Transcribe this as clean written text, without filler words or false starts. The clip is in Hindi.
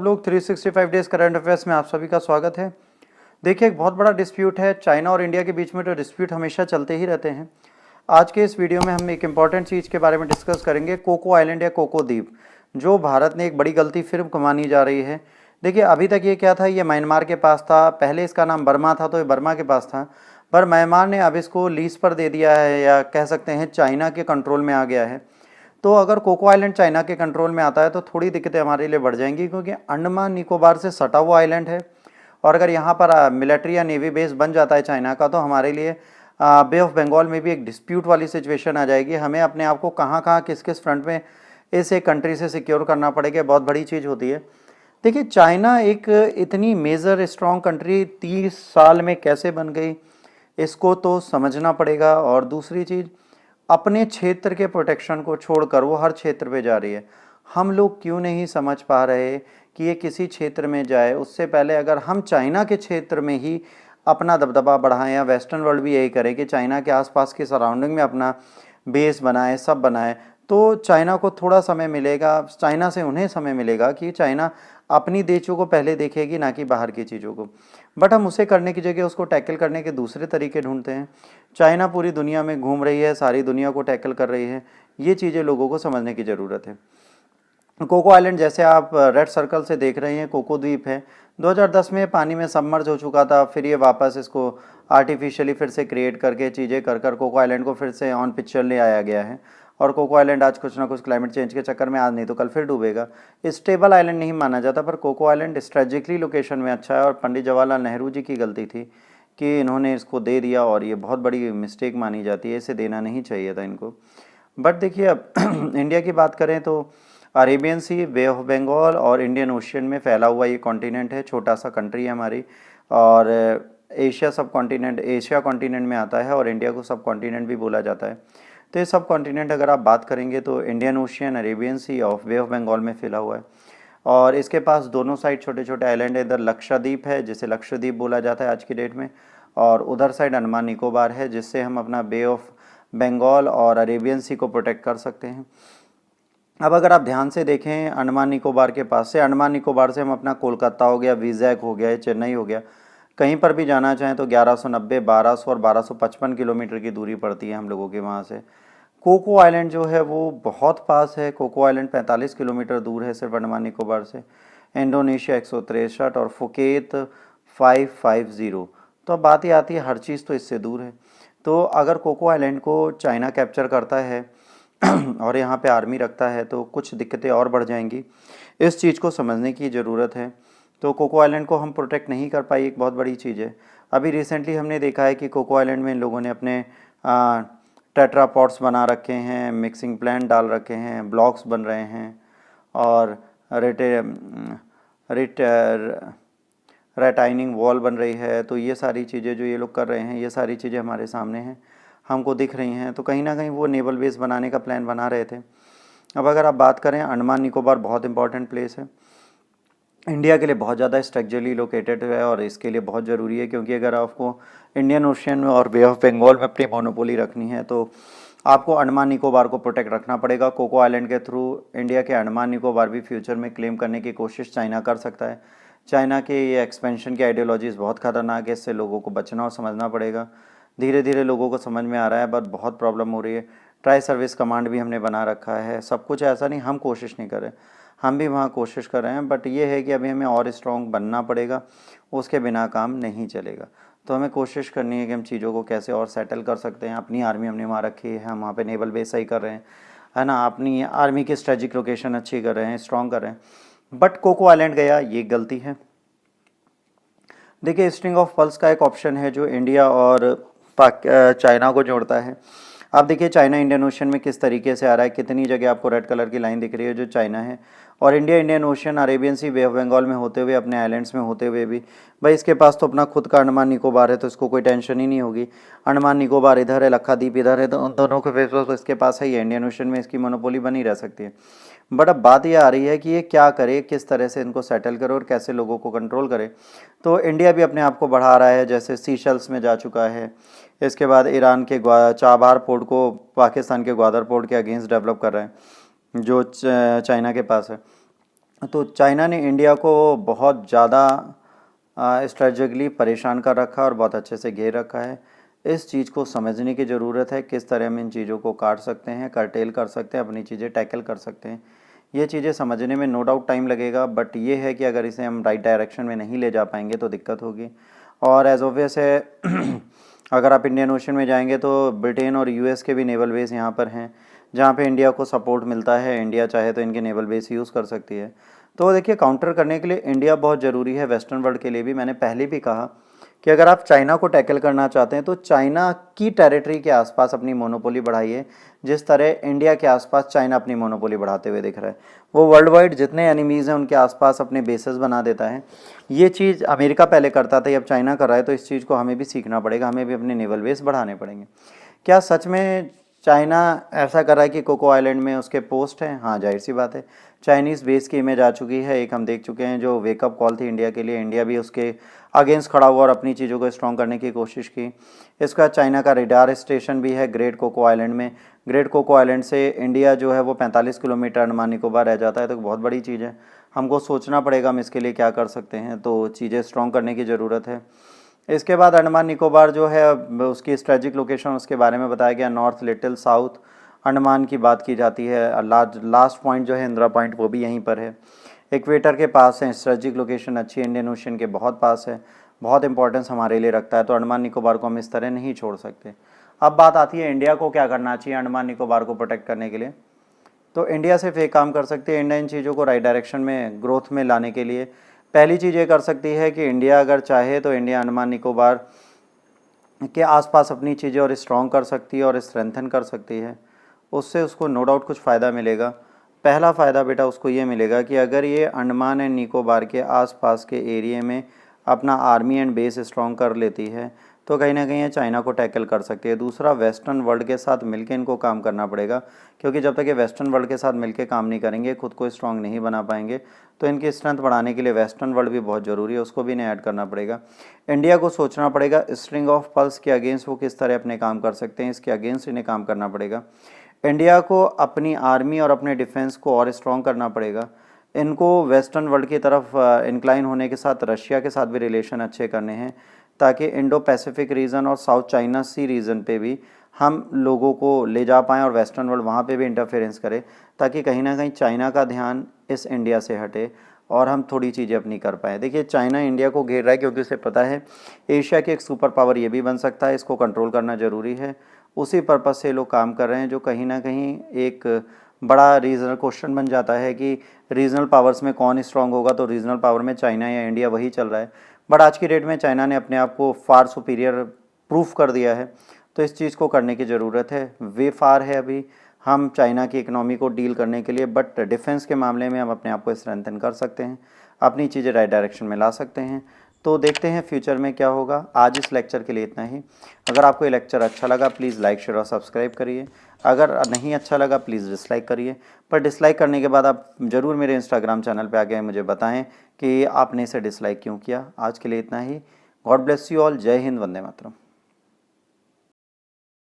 लोग 365 डेज करंट अफेयर्स में आप सभी का स्वागत है। देखिए, एक बहुत बड़ा डिस्प्यूट है चाइना और इंडिया के बीच में। तो डिस्प्यूट हमेशा चलते ही रहते हैं। आज के इस वीडियो में हम एक इंपॉर्टेंट चीज़ के बारे में डिस्कस करेंगे, कोको आइलैंड या कोको द्वीप, जो भारत ने एक बड़ी गलती फिर मानी जा रही है। देखिए, अभी तक ये क्या था, ये म्यांमार के पास था। पहले इसका नाम बर्मा था, तो ये बर्मा के पास था, पर म्यांमार ने अब इसको लीज पर दे दिया है, या कह सकते हैं चाइना के कंट्रोल में आ गया है। तो अगर कोको आइलैंड चाइना के कंट्रोल में आता है तो थोड़ी दिक्कतें हमारे लिए बढ़ जाएंगी, क्योंकि अंडमान निकोबार से सटा हुआ आइलैंड है। और अगर यहाँ पर मिलिट्री या नेवी बेस बन जाता है चाइना का, तो हमारे लिए बे ऑफ बंगाल में भी एक डिस्प्यूट वाली सिचुएशन आ जाएगी। हमें अपने आप को कहाँ कहाँ किस किस फ्रंट में इस एक कंट्री से सिक्योर करना पड़ेगा, बहुत बड़ी चीज़ होती है। देखिए, चाइना एक इतनी मेजर स्ट्रॉन्ग कंट्री 30 साल में कैसे बन गई, इसको तो समझना पड़ेगा। और दूसरी चीज़, अपने क्षेत्र के प्रोटेक्शन को छोड़कर वो हर क्षेत्र पे जा रही है। हम लोग क्यों नहीं समझ पा रहे कि ये किसी क्षेत्र में जाए उससे पहले अगर हम चाइना के क्षेत्र में ही अपना दबदबा बढ़ाएं, या वेस्टर्न वर्ल्ड भी यही करे कि चाइना के आसपास की सराउंडिंग में अपना बेस बनाए, सब बनाए, तो चाइना को थोड़ा समय मिलेगा। चाइना से उन्हें समय मिलेगा कि चाइना अपनी देशों को पहले देखेगी, ना कि बाहर की चीज़ों को। बट हम उसे करने की जगह उसको टैकल करने के दूसरे तरीके ढूंढते हैं। चाइना पूरी दुनिया में घूम रही है, सारी दुनिया को टैकल कर रही है। ये चीज़ें लोगों को समझने की ज़रूरत है। कोको आइलैंड जैसे आप रेड सर्कल से देख रहे हैं, कोको द्वीप है। 2010 में पानी में सबमर्ज हो चुका था, फिर ये वापस इसको आर्टिफिशियली फिर से क्रिएट करके चीज़ें कर कर कोको आइलैंड को फिर से ऑन पिक्चर ले आया गया है। और कोको आइलैंड आज कुछ ना कुछ क्लाइमेट चेंज के चक्कर में, आज नहीं तो कल फिर डूबेगा। स्टेबल आइलैंड नहीं माना जाता, पर कोको आइलैंड स्ट्रेटेजिकली लोकेशन में अच्छा है। और पंडित जवाहरलाल नेहरू जी की गलती थी कि इन्होंने इसको दे दिया, और ये बहुत बड़ी मिस्टेक मानी जाती है, इसे देना नहीं चाहिए था इनको। बट देखिए, अब इंडिया की बात करें तो Arabian Sea, Bay of Bengal और इंडियन ओशियन में फैला हुआ ये कॉन्टिनेंट है। छोटा सा कंट्री है हमारी, और एशिया सब कॉन्टिनेंट एशिया कॉन्टिनेंट में आता है, और इंडिया को सब कॉन्टिनेंट भी बोला जाता है। तो ये सब कॉन्टिनेंट अगर आप बात करेंगे तो Indian Ocean, Arabian Sea of Bay of Bengal में फैला हुआ है। और इसके पास दोनों साइड छोटे छोटे आइलैंड है। इधर लक्षद्वीप है, जिसे लक्षद्वीप बोला जाता है आज की डेट में, और उधर साइड अंडमान निकोबार है, जिससे हम अपना बे ऑफ बंगाल और अरेबियन सी को प्रोटेक्ट कर सकते हैं। अब अगर आप ध्यान से देखें, अंडमान निकोबार के पास से, अंडमान निकोबार से हम अपना कोलकाता हो गया, विजैक हो गया, चेन्नई हो गया, कहीं पर भी जाना चाहें तो 1190, 1200 और 1255 किलोमीटर की दूरी पड़ती है हम लोगों के वहाँ से। कोको आइलैंड जो है वो बहुत पास है। कोको आइलैंड 45 किलोमीटर दूर है सिर्फ अंडमान निकोबार से। इंडोनेशिया 163 और फुकेत 550। तो अब बात ही आती है, हर चीज़ तो इससे दूर है। तो अगर कोको आइलैंड को चाइना कैप्चर करता है और यहाँ पे आर्मी रखता है, तो कुछ दिक्कतें और बढ़ जाएंगी। इस चीज़ को समझने की ज़रूरत है। तो कोको आइलैंड को हम प्रोटेक्ट नहीं कर पाई, एक बहुत बड़ी चीज़ है। अभी रिसेंटली हमने देखा है कि कोको आइलैंड में इन लोगों ने अपने टेट्रापॉड्स बना रखे हैं, मिक्सिंग प्लांट डाल रखे हैं, ब्लॉक्स बन रहे हैं, और रेटाइनिंग वॉल बन रही है। तो ये सारी चीज़ें जो ये लोग कर रहे हैं, ये सारी चीज़ें हमारे सामने हैं, हमको दिख रही हैं। तो कहीं ना कहीं वो नेवल बेस बनाने का प्लान बना रहे थे। अब अगर आप बात करें, अंडमान निकोबार बहुत इंपॉर्टेंट प्लेस है, इंडिया के लिए बहुत ज़्यादा स्ट्रेटेजिकली लोकेटेड है, और इसके लिए बहुत ज़रूरी है, क्योंकि अगर आपको इंडियन ओशियन में और बे ऑफ बंगाल में अपनी मोनोपोली रखनी है तो आपको अंडमान निकोबार को प्रोटेक्ट रखना पड़ेगा। कोको आइलैंड के थ्रू इंडिया के अंडमान निकोबार भी फ्यूचर में क्लेम करने की कोशिश चाइना कर सकता है। चाइना के ये एक्सपेंशन की आइडियोलॉजीज़ बहुत ख़तरनाक है, इससे लोगों को बचना और समझना पड़ेगा। धीरे धीरे लोगों को समझ में आ रहा है, बट बहुत प्रॉब्लम हो रही है। ट्राई सर्विस कमांड भी हमने बना रखा है, सब कुछ ऐसा नहीं हम कोशिश नहीं कर रहे, हम भी वहाँ कोशिश कर रहे हैं। बट ये है कि अभी हमें और स्ट्रॉन्ग बनना पड़ेगा, उसके बिना काम नहीं चलेगा। तो हमें कोशिश करनी है कि हम चीज़ों को कैसे और सेटल कर सकते हैं। अपनी आर्मी हमने वहाँ रखी है, हम वहाँ पे नेवल बेस सही कर रहे हैं, है ना, अपनी आर्मी की स्ट्रेटेजिक लोकेशन अच्छी कर रहे हैं, स्ट्रॉन्ग कर रहे हैं। बट कोको आइलैंड गया, ये गलती है। देखिए, स्ट्रिंग ऑफ पल्स का एक ऑप्शन है जो इंडिया और चाइना को जोड़ता है। आप देखिए, चाइना इंडियन ओशन में किस तरीके से आ रहा है, कितनी जगह आपको रेड कलर की लाइन दिख रही है जो चाइना है, और India Indian Ocean, Arabian Sea, Bay of Bengal में होते हुए, अपने आइलैंड्स में होते हुए भी भाई इसके पास तो अपना खुद का अंडमान निकोबार है, तो इसको कोई टेंशन ही नहीं होगी। अंडमान निकोबार इधर है, लक्षद्वीप इधर है, तो उन दोनों के फेस तो इसके पास है ही, इंडियन ओशन में इसकी मोनोपोली बनी रह सकती है। बट अब बात ये आ रही है कि ये क्या करे, किस तरह से इनको सेटल करे और कैसे लोगों को कंट्रोल करे। तो इंडिया भी अपने आप को बढ़ा रहा है, जैसे सीशल्स में जा चुका है, इसके बाद ईरान के चाबार पोर्ट को पाकिस्तान के ग्वादर पोर्ट के अगेंस्ट डेवलप कर रहे हैं, जो चाइना के पास है। तो चाइना ने इंडिया को बहुत ज़्यादा स्ट्रेटेजिकली परेशान कर रखा है और बहुत अच्छे से घेर रखा है। इस चीज़ को समझने की ज़रूरत है, किस तरह हम इन चीज़ों को काट सकते हैं, कर्टेल कर सकते हैं, अपनी चीज़ें टैकल कर सकते हैं। ये चीज़ें समझने में नो डाउट टाइम लगेगा, बट ये है कि अगर इसे हम राइट डायरेक्शन में नहीं ले जा पाएंगे तो दिक्कत होगी। और एज ऑब्वियस है अगर आप इंडियन ओशन में जाएंगे तो ब्रिटेन और यूएस के भी नेवल बेस यहाँ पर हैं, जहाँ पे इंडिया को सपोर्ट मिलता है। इंडिया चाहे तो इनके नेवल बेस यूज़ कर सकती है। तो देखिए, काउंटर करने के लिए इंडिया बहुत ज़रूरी है, वेस्टर्न वर्ल्ड के लिए भी। मैंने पहले भी कहा कि अगर आप चाइना को टैकल करना चाहते हैं तो चाइना की टेरिटरी के आसपास अपनी मोनोपोली बढ़ाइए, जिस तरह इंडिया के आसपास चाइना अपनी मोनोपोली बढ़ाते हुए दिख रहा है। वो वर्ल्ड वाइड जितने एनिमीज़ हैं उनके आसपास अपने बेसेस बना देता है। ये चीज़ अमेरिका पहले करता था, अब चाइना कर रहा है, तो इस चीज़ को हमें भी सीखना पड़ेगा, हमें भी अपने नेवल बेस बढ़ाने पड़ेंगे। क्या सच में चाइना ऐसा कर रहा है कि कोको आइलैंड में उसके पोस्ट हैं? हाँ, जाहिर सी बात है, चाइनीज़ बेस की इमेज आ चुकी है। एक हम देख चुके हैं जो वेकअप कॉल थी इंडिया के लिए, इंडिया भी उसके अगेंस्ट खड़ा हुआ और अपनी चीज़ों को स्ट्रॉन्ग करने की कोशिश की। इसका चाइना का रेडार स्टेशन भी है ग्रेट कोको आइलैंड में। ग्रेट कोको आइलैंड से इंडिया जो है वो 45 किलोमीटर अंडमान निकोबार रह जाता है, तो बहुत बड़ी चीज़ है। हमको सोचना पड़ेगा हम इसके लिए क्या कर सकते हैं, तो चीज़ें स्ट्रॉन्ग करने की ज़रूरत है। इसके बाद अंडमान निकोबार जो है उसकी स्ट्रेटेजिक लोकेशन, उसके बारे में बताया गया। नॉर्थ, लिटिल, साउथ अंडमान की बात की जाती है। लास्ट पॉइंट जो है इंदिरा पॉइंट, वो भी यहीं पर है। इक्वेटर के पास है, स्ट्रेटेजिक लोकेशन अच्छी, इंडियन ओशन के बहुत पास है, बहुत इंपॉर्टेंस हमारे लिए रखता है। तो अंडमान निकोबार को हम इस तरह नहीं छोड़ सकते। अब बात आती है इंडिया को क्या करना चाहिए अंडमान निकोबार को प्रोटेक्ट करने के लिए। तो इंडिया सिर्फ एक काम कर सकती है, इंडिया इन चीज़ों को राइट डायरेक्शन में ग्रोथ में लाने के लिए। पहली चीज़ ये कर सकती है कि इंडिया अगर चाहे तो इंडिया अंडमान निकोबार के आसपास अपनी चीज़ें और स्ट्रॉन्ग कर सकती है और स्ट्रेंथन कर सकती है। उससे उसको नो डाउट कुछ फ़ायदा मिलेगा। पहला फ़ायदा बेटा उसको ये मिलेगा कि अगर ये अंडमान एंड निकोबार के आसपास के एरिया में अपना आर्मी एंड बेस स्ट्रॉन्ग कर लेती है तो कहीं ना कहीं ये चाइना को टैकल कर सकती है। दूसरा, वेस्टर्न वर्ल्ड के साथ मिलकर इनको काम करना पड़ेगा, क्योंकि जब तक ये वेस्टर्न वर्ल्ड के साथ मिलकर काम नहीं करेंगे, खुद को स्ट्रॉन्ग नहीं बना पाएंगे। तो इनकी स्ट्रेंथ बढ़ाने के लिए वेस्टर्न वर्ल्ड भी बहुत ज़रूरी है, उसको भी इन्हें ऐड करना पड़ेगा। इंडिया को सोचना पड़ेगा स्ट्रिंग ऑफ पल्स के अगेंस्ट वो किस तरह अपने काम कर सकते हैं, इसके अगेंस्ट इन्हें काम करना पड़ेगा। इंडिया को अपनी आर्मी और अपने डिफेंस को और स्ट्रॉन्ग करना पड़ेगा। इनको वेस्टर्न वर्ल्ड की तरफ इंक्लाइन होने के साथ रशिया के साथ भी रिलेशन अच्छे करने हैं, ताकि इंडो पैसिफिक रीजन और साउथ चाइना सी रीजन पे भी हम लोगों को ले जा पाएँ और वेस्टर्न वर्ल्ड वहाँ पे भी इंटरफेरेंस करे, ताकि कहीं ना कहीं चाइना का ध्यान इस इंडिया से हटे और हम थोड़ी चीज़ें अपनी कर पाएँ। देखिए, चाइना इंडिया को घेर रहा है क्योंकि उसे पता है एशिया की एक सुपर पावर ये भी बन सकता है, इसको कंट्रोल करना ज़रूरी है। उसी पर्पज़ से लोग काम कर रहे हैं, जो कहीं ना कहीं एक बड़ा रीजनल क्वेश्चन बन जाता है कि रीजनल पावर्स में कौन स्ट्रांग होगा। तो रीजनल पावर में चाइना या इंडिया, वही चल रहा है। बट आज की डेट में चाइना ने अपने आप को फार सुपीरियर प्रूफ कर दिया है, तो इस चीज़ को करने की ज़रूरत है। वे फार है अभी हम चाइना की इकनॉमी को डील करने के लिए, बट डिफेंस के मामले में हम अपने आप को स्ट्रेंथन कर सकते हैं, अपनी चीज़ें राइट डायरेक्शन में ला सकते हैं। तो देखते हैं फ्यूचर में क्या होगा। आज इस लेक्चर के लिए इतना ही। अगर आपको ये लेक्चर अच्छा लगा प्लीज़ लाइक, शेयर और सब्सक्राइब करिए। अगर नहीं अच्छा लगा प्लीज़ डिसलाइक करिए। पर डिसलाइक करने के बाद आप ज़रूर मेरे इंस्टाग्राम चैनल पे आके मुझे बताएं कि आपने इसे डिसलाइक क्यों किया। आज के लिए इतना ही। God bless you all. जय हिंद, वंदे मातरम।